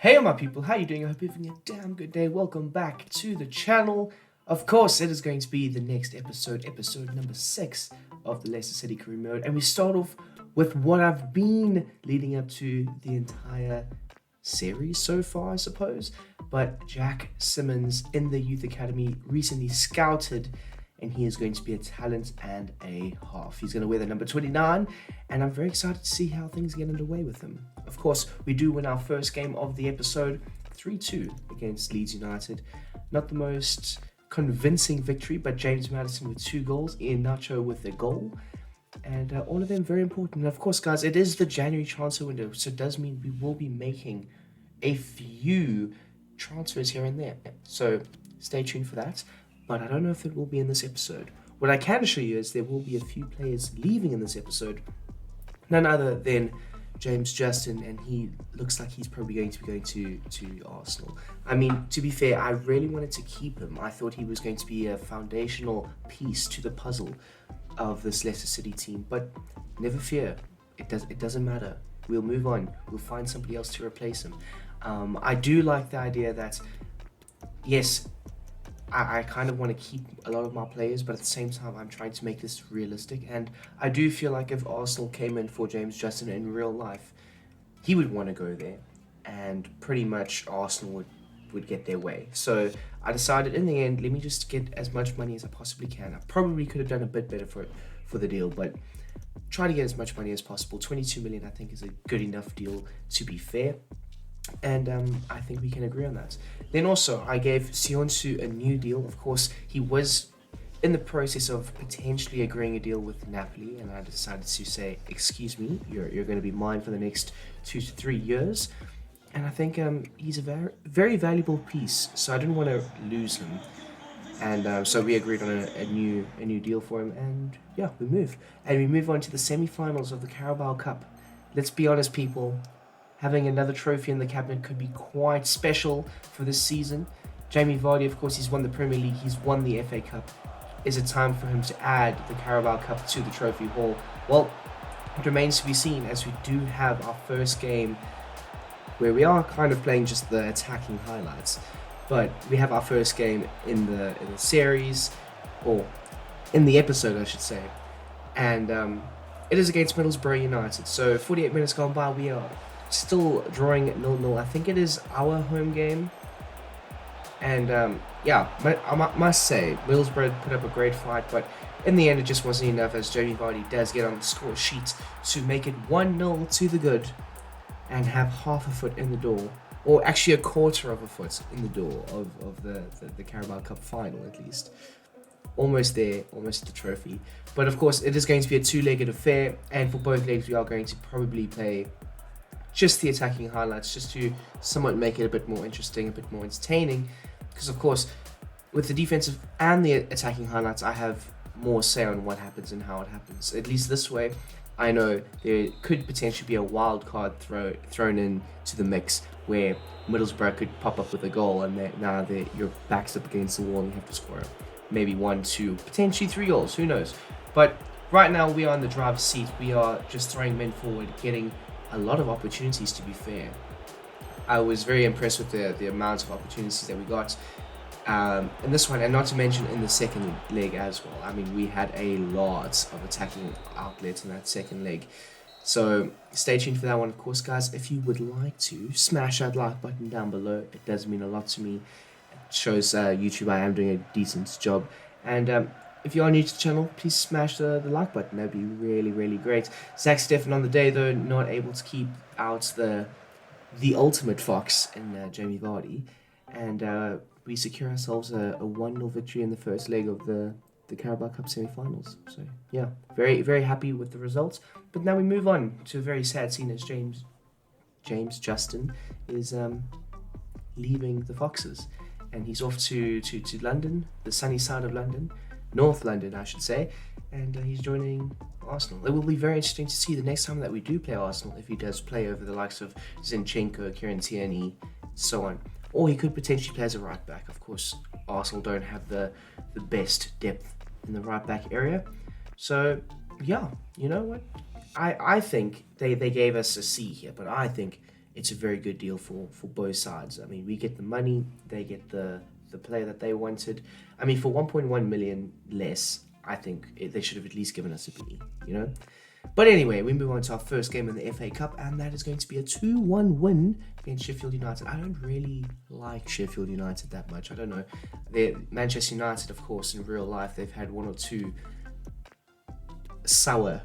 Hey my people, how you doing? I hope you're having a damn good day. Welcome back to the channel. Of course, it is going to be the next episode number 6 of the Leicester City career mode. And we start off with what I've been leading up to the entire series so far, I suppose. But Jack Simmons in the Youth Academy recently scouted, and he is going to be a talent and a half. He's going to wear the number 29, and I'm very excited to see how things get underway with him. Of course, we do win our first game of the episode 3-2 against Leeds United. Not the most convincing victory, but James Maddison with 2 goals, Ian Nacho with a goal, and all of them very important. And of course, guys, it is the January transfer window, so it does mean we will be making a few transfers here and there. So stay tuned for that. But I don't know if it will be in this episode. What I can show you is there will be a few players leaving in this episode. None other than James Justin, and he looks like he's probably going to be going to Arsenal. I mean, to be fair, I really wanted to keep him. I thought he was going to be a foundational piece to the puzzle of this Leicester City team. But never fear, it doesn't matter. We'll move on. We'll find somebody else to replace him. I do like the idea that, yes, I kind of want to keep a lot of my players, but at the same time, I'm trying to make this realistic. And I do feel like if Arsenal came in for James Justin in real life, he would want to go there, and pretty much Arsenal would get their way. So I decided in the end, let me just get as much money as I possibly can. I probably could have done a bit better for the deal, but try to get as much money as possible. 22 million, I think, is a good enough deal to be fair. And I think we can agree on that. Then also, I gave Sionsu a new deal. Of course, he was in the process of potentially agreeing a deal with Napoli, and I decided to say, excuse me, you're going to be mine for the next 2 to 3 years. And I think he's a very, very valuable piece, so I didn't want to lose him. And so we agreed on a new deal for him, and yeah, we move on to the semi-finals of the Carabao Cup. Let's be honest, people. Having another trophy in the cabinet could be quite special for this season. Jamie Vardy, of course, he's won the Premier League, he's won the FA Cup. Is it time for him to add the Carabao Cup to the trophy hall? Well, it remains to be seen, as we do have our first game where we are kind of playing just the attacking highlights. But we have our first game in the series, or in the episode, I should say. And it is against Middlesbrough United. So 48 minutes gone by, we are still drawing 0-0. I think it is our home game. And yeah, I must say, Middlesbrough put up a great fight, but in the end it just wasn't enough, as Jamie Vardy does get on the score sheet to make it 1-0 to the good and have half a foot in the door, or actually a quarter of a foot in the door of the Carabao Cup final at least. Almost there, almost the trophy. But of course, it is going to be a 2-legged affair, and for both legs we are going to probably play just the attacking highlights, just to somewhat make it a bit more interesting, a bit more entertaining. Because of course, with the defensive and the attacking highlights, I have more say on what happens and how it happens. At least this way, I know there could potentially be a wild card thrown in to the mix, where Middlesbrough could pop up with a goal, and now your back's up against the wall and you have to score maybe 1, 2, potentially 3 goals, who knows. But right now we are in the driver's seat. We are just throwing men forward, getting a lot of opportunities, to be fair. I was very impressed with the amount of opportunities that we got in this one, and not to mention in the second leg as well. I mean, we had a lot of attacking outlets in that second leg. So stay tuned for that one, of course, guys. If you would like to, smash that like button down below. It does mean a lot to me. It shows YouTube I am doing a decent job. And if you are new to the channel, please smash the like button. That'd be really, really great. Zach Steffen on the day, though, not able to keep out the ultimate fox in Jamie Vardy. And we secure ourselves a 1-0 victory in the first leg of the Carabao Cup semi-finals. So, yeah, very, very happy with the results. But now we move on to a very sad scene, as James Justin is leaving the Foxes. And he's off to London, the sunny side of London. North London, I should say, and he's joining Arsenal. It will be very interesting to see the next time that we do play Arsenal, if he does play over the likes of Zinchenko, Kieran Tierney, so on. Or he could potentially play as a right back. Of course, Arsenal don't have the best depth in the right back area. So, yeah, you know what? I think they gave us a C here, but I think it's a very good deal for both sides. I mean, we get the money, they get the player that they wanted. I mean, for 1.1 million less, I think they should have at least given us a B, you know? But anyway, we move on to our first game in the FA Cup, and that is going to be a 2-1 win against Sheffield United. I don't really like Sheffield United that much. I don't know. Manchester United, of course, in real life, they've had one or two sour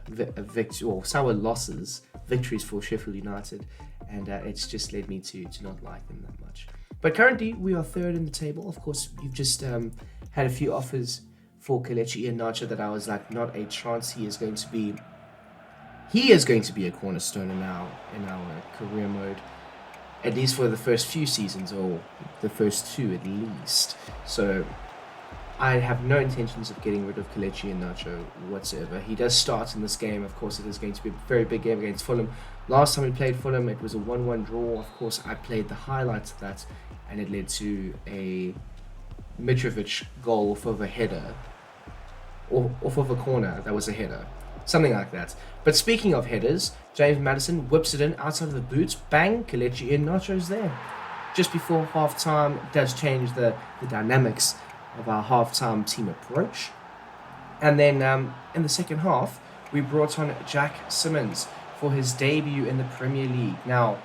victories for Sheffield United, and it's just led me to not like them that much. But currently, we are third in the table. Of course, you've just had a few offers for Kelechi Iheanacho that I was like, not a chance. He is going to be a cornerstone in our career mode, at least for the first few seasons, or the first two at least. So I have no intentions of getting rid of Kelechi Iheanacho whatsoever. He does start in this game. Of course, it is going to be a very big game against Fulham. Last time we played Fulham, it was a 1-1 draw. Of course, I played the highlights of that, and it led to a Mitrovic goal off of a header, or off of a corner that was a header. Something like that. But speaking of headers, James Maddison whips it in outside of the boot. Bang, Kelechi Iheanacho's there. Just before half-time, it does change the dynamics of our half-time team approach. And then in the second half, we brought on Jack Simmons for his debut in the Premier League. Now,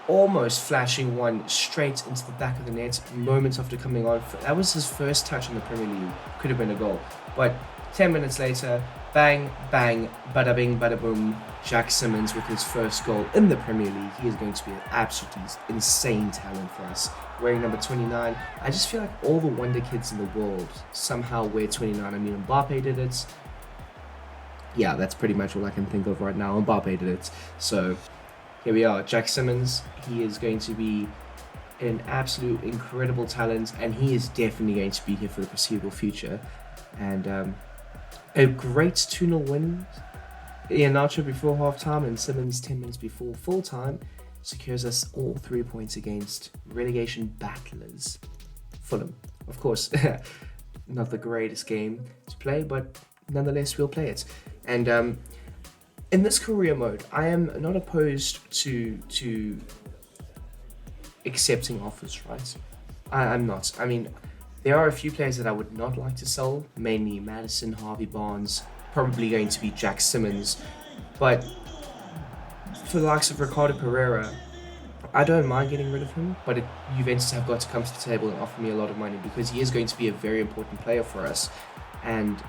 almost flashing one straight into the back of the net moments after coming on. That was his first touch in the Premier League. Could have been a goal. But 10 minutes later, bang, bang, bada bing, bada boom, Jack Simmons with his first goal in the Premier League. He is going to be an absolutely insane talent for us. Wearing number 29, I just feel like all the wonder kids in the world somehow wear 29. I mean, Mbappe did it. Yeah, that's pretty much all I can think of right now. Mbappe did it. So here we are, Jack Simmons. He is going to be an absolute incredible talent, and he is definitely going to be here for the foreseeable future. And a great 2-0 win. Iheanacho before half-time and Simmons 10 minutes before full-time secures us all 3 points against relegation battlers Fulham. Of course, not the greatest game to play, but nonetheless, we'll play it. And in this career mode, I am not opposed to accepting offers, right? I'm not. I mean, there are a few players that I would not like to sell, mainly Maddison, Harvey Barnes, probably going to be Jack Simmons. But for the likes of Ricardo Pereira, I don't mind getting rid of him, but Juventus have got to come to the table and offer me a lot of money, because he is going to be a very important player for us. And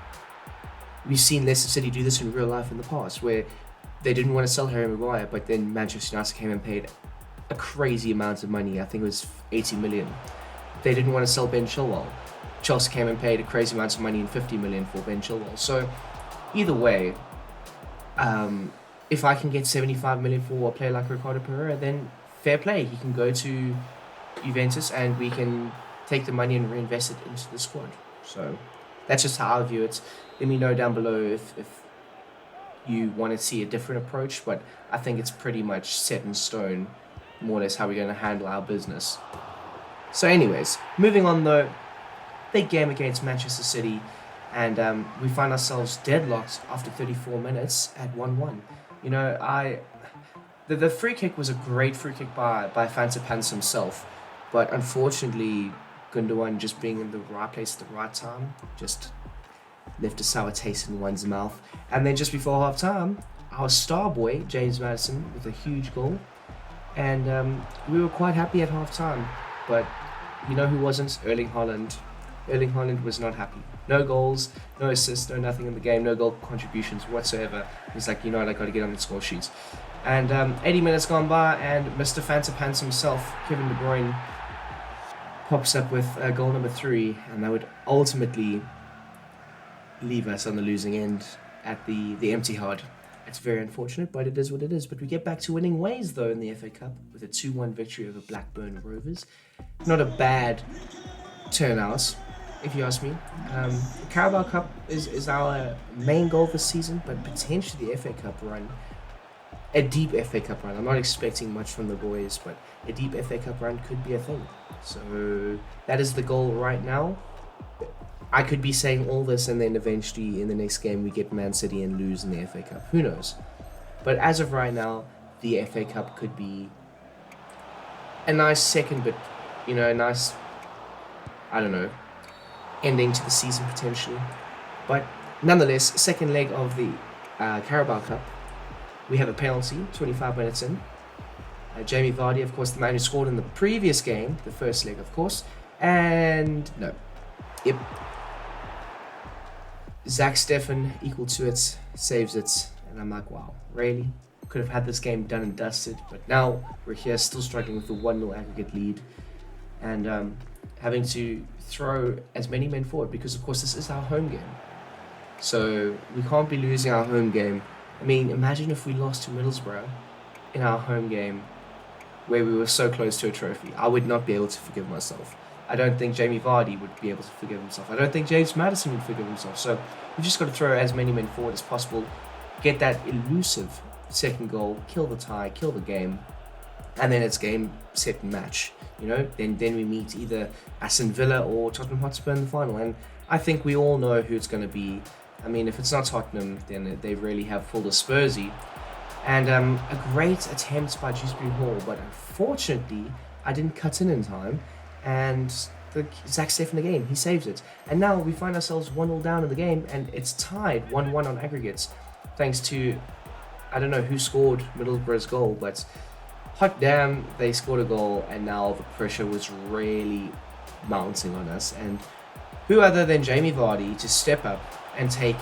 we've seen Leicester City do this in real life in the past, where they didn't want to sell Harry Maguire, but then Manchester United came and paid a crazy amount of money. I think it was 80 million. They didn't want to sell Ben Chilwell. Chelsea came and paid a crazy amount of money and 50 million for Ben Chilwell. So either way, if I can get 75 million for a player like Ricardo Pereira, then fair play. He can go to Juventus and we can take the money and reinvest it into the squad. So that's just how I view it. Let me know down below if you want to see a different approach, but I think it's pretty much set in stone, more or less, how we're going to handle our business. So anyways, moving on though, big game against Manchester City, and we find ourselves deadlocked after 34 minutes at 1-1. You know, the free kick was a great free kick by Fanta Pants himself, but unfortunately, Gundogan just being in the right place at the right time just left a sour taste in one's mouth. And then just before half time, our star boy, James Maddison, with a huge goal, and we were quite happy at half time, but you know who wasn't? Erling Haaland. Erling Haaland was not happy. No goals, no assists, no nothing in the game, no goal contributions whatsoever. He's like, you know what, I got to get on the score sheet. And 80 minutes gone by, and Mr. Fanta Pants himself, Kevin De Bruyne, pops up with goal number 3, and that would ultimately leave us on the losing end at the empty hard. It's very unfortunate, but it is what it is. But we get back to winning ways, though, in the FA Cup with a 2-1 victory over Blackburn Rovers. Not a bad turnout, if you ask me. The Carabao Cup is our main goal this season, but potentially the FA Cup run, a deep FA Cup run. I'm not expecting much from the boys, but a deep FA Cup run could be a thing. So that is the goal right now. I could be saying all this and then eventually in the next game we get Man City and lose in the FA Cup. Who knows? But as of right now, the FA Cup could be a nice second, but a nice, I don't know, ending to the season potentially. But nonetheless, second leg of the Carabao Cup, we have a penalty 25 minutes in. Jamie Vardy, of course, the man who scored in the previous game, the first leg, of course. And no. Yep. Zach Steffen equal to it, saves it. And I'm like, wow, really? Could have had this game done and dusted. But now we're here still struggling with the 1-0 aggregate lead. And having to throw as many men forward because, of course, this is our home game. So we can't be losing our home game. I mean, imagine if we lost to Middlesbrough in our home game where we were so close to a trophy. I would not be able to forgive myself. I don't think Jamie Vardy would be able to forgive himself. I don't think James Maddison would forgive himself. So we've just got to throw as many men forward as possible, get that elusive second goal, kill the tie, kill the game, and then it's game, set, and match. Then we meet either Aston Villa or Tottenham Hotspur in the final. And I think we all know who it's going to be. I mean, if it's not Tottenham, then they really have pulled a Spursy. And a great attempt by Dewsbury Hall, but unfortunately, I didn't cut in time. And Zach Steffen again, he saves it. And now we find ourselves 1-0 down in the game, and it's tied 1-1 on aggregates, thanks to, I don't know who scored Middlesbrough's goal, but hot damn, they scored a goal, and now the pressure was really mounting on us. And who other than Jamie Vardy to step up and take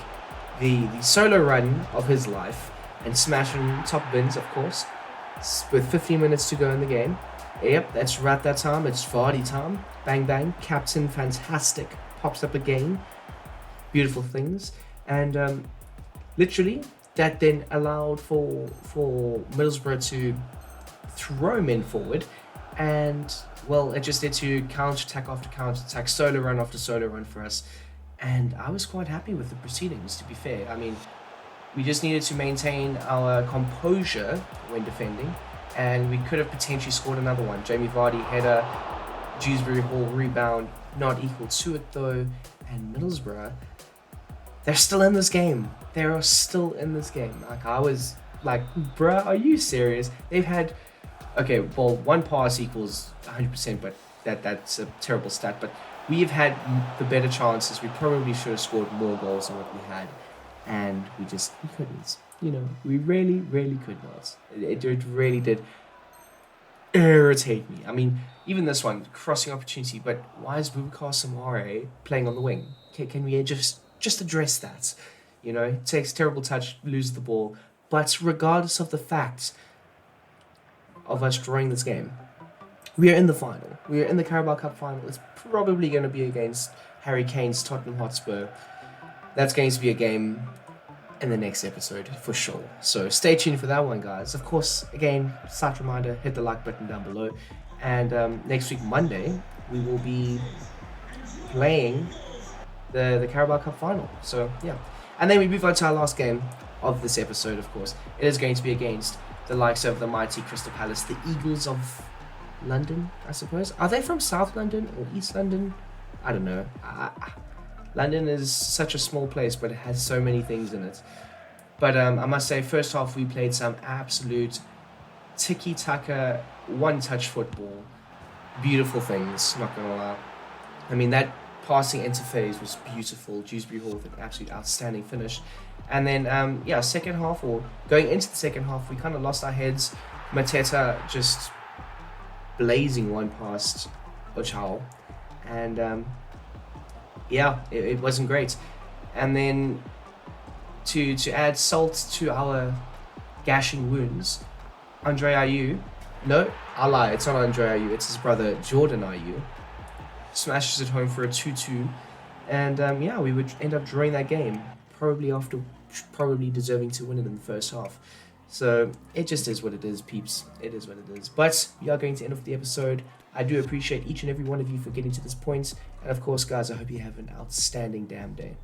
the solo run of his life and smash in top bins, of course, with 15 minutes to go in the game. Yep, that's right that time. It's Vardy time. Bang, bang. Captain Fantastic pops up again. Beautiful things. And literally, that then allowed for Middlesbrough to throw men forward. And, well, it just led to counter-attack after counter-attack, solo run after solo run for us. And I was quite happy with the proceedings, to be fair. I mean, we just needed to maintain our composure when defending, and we could have potentially scored another one. Jamie Vardy header, Dewsbury Hall rebound, not equal to it though. And Middlesbrough, they're still in this game. They are still in this game. Like, I was like, bruh, are you serious? They've had, okay, well, one pass equals 100%, but that's a terrible stat. But we've had the better chances. We probably should have scored more goals than what we had. And we couldn't. We really, really could not. It really did irritate me. I mean, even this one, crossing opportunity, but why is Boubacar Samare playing on the wing? Can we just address that? Takes terrible touch, loses the ball. But regardless of the fact of us drawing this game, we are in the final. We are in the Carabao Cup final. It's probably going to be against Harry Kane's Tottenham Hotspur. That's going to be a game in the next episode for sure. So stay tuned for that one, guys. Of course, again, slight reminder, hit the like button down below. And next week, Monday, we will be playing the Carabao Cup final. So, yeah. And then we move on to our last game of this episode, of course. It is going to be against the likes of the mighty Crystal Palace, the Eagles of London, I suppose. Are they from South London or East London? I don't know. London is such a small place, but it has so many things in it. But I must say, first half, we played some absolute tiki-taka, one-touch football. Beautiful things, not going to lie. I mean, that passing interface was beautiful. Dewsbury Hall with an absolute outstanding finish. And then, second half, or going into the second half, we kind of lost our heads. Mateta just blazing one past Ochao. And it wasn't great. And then to add salt to our gashing wounds, Andre Ayew, no, I lie, it's not Andre Ayew, it's his brother Jordan Ayew, smashes it home for a 2-2. And we would end up drawing that game, probably deserving to win it in the first half. So it just is what it is, peeps. It is what it is. But we are going to end off the episode. I do appreciate each and every one of you for getting to this point. And of course, guys, I hope you have an outstanding damn day.